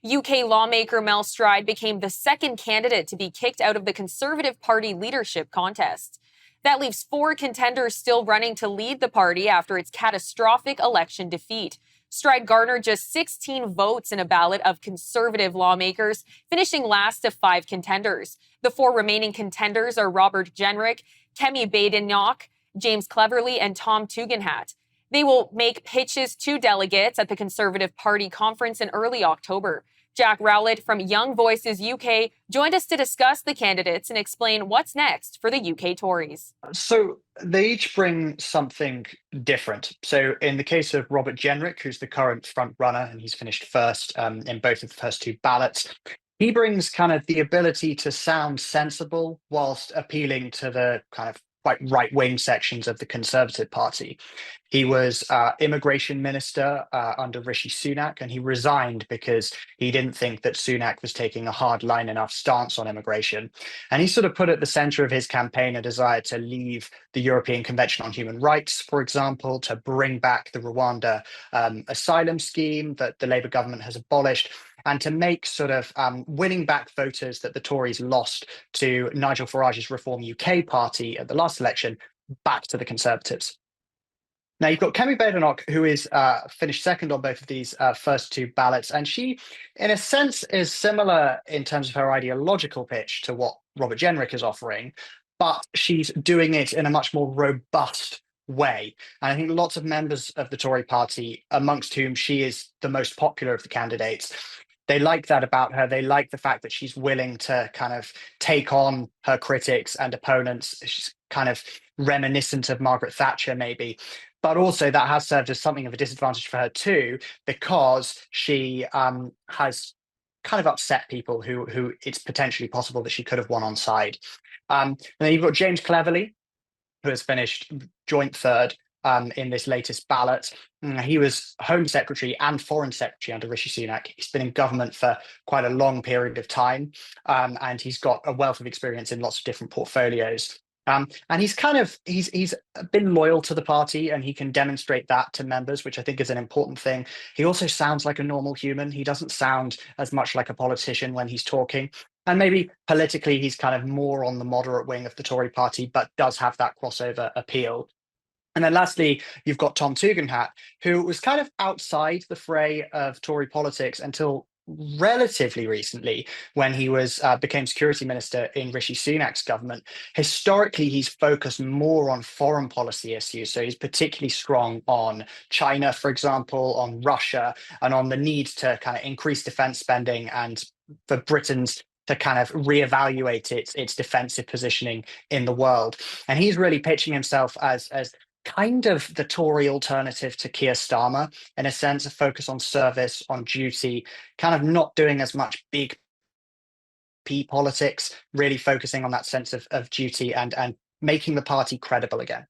UK lawmaker Mel Stride became the second candidate to be kicked out of the Conservative Party leadership contest. That leaves four contenders still running to lead the party after its catastrophic election defeat. Stride garnered just 16 votes in a ballot of Conservative lawmakers, finishing last of five contenders. The four remaining contenders are Robert Jenrick, Kemi Badenoch, James Cleverly, and Tom Tugendhat. They will make pitches to delegates at the Conservative Party conference in early October. Jack Rowlett from Young Voices U.K. joined us to discuss the candidates and explain what's next for the UK Tories. So they each bring something different. So in the case of Robert Jenrick, who's the current front runner, and he's finished first in both of the first two ballots, he brings kind of the ability to sound sensible whilst appealing to the kind of quite right-wing sections of the Conservative Party. He was immigration minister under Rishi Sunak, and he resigned because he didn't think that Sunak was taking a hard line enough stance on immigration. And he sort of put at the center of his campaign a desire to leave the European Convention on Human Rights, for example, to bring back the Rwanda asylum scheme that the Labour government has abolished, and to make sort of winning back voters that the Tories lost to Nigel Farage's Reform UK party at the last election back to the Conservatives. Now, you've got Kemi Badenoch, who is finished second on both of these first two ballots. And she, in a sense, is similar in terms of her ideological pitch to what Robert Jenrick is offering, but she's doing it in a much more robust way. And I think lots of members of the Tory party, amongst whom she is the most popular of the candidates, they like that about her. They like the fact that she's willing to kind of take on her critics and opponents. She's kind of reminiscent of Margaret Thatcher, maybe. But also that has served as something of a disadvantage for her too, because she has kind of upset people who it's potentially possible that she could have won on side. And then you've got James Cleverly, who has finished joint third in this latest ballot. He was Home Secretary and Foreign Secretary under Rishi Sunak. He's been in government for quite a long period of time, and he's got a wealth of experience in lots of different portfolios. And he's been loyal to the party, and he can demonstrate that to members, which I think is an important thing. He also sounds like a normal human. He doesn't sound as much like a politician when he's talking. And maybe politically, he's kind of more on the moderate wing of the Tory party, but does have that crossover appeal. And then lastly, you've got Tom Tugendhat, who was kind of outside the fray of Tory politics until relatively recently, when he was became security minister in Rishi Sunak's government. Historically, he's focused more on foreign policy issues. So he's particularly strong on China, for example, on Russia, and on the need to kind of increase defense spending and for Britain's to kind of reevaluate its defensive positioning in the world. And he's really pitching himself as kind of the Tory alternative to Keir Starmer, in a sense, a focus on service, on duty, kind of not doing as much big P politics, really focusing on that sense of duty and making the party credible again.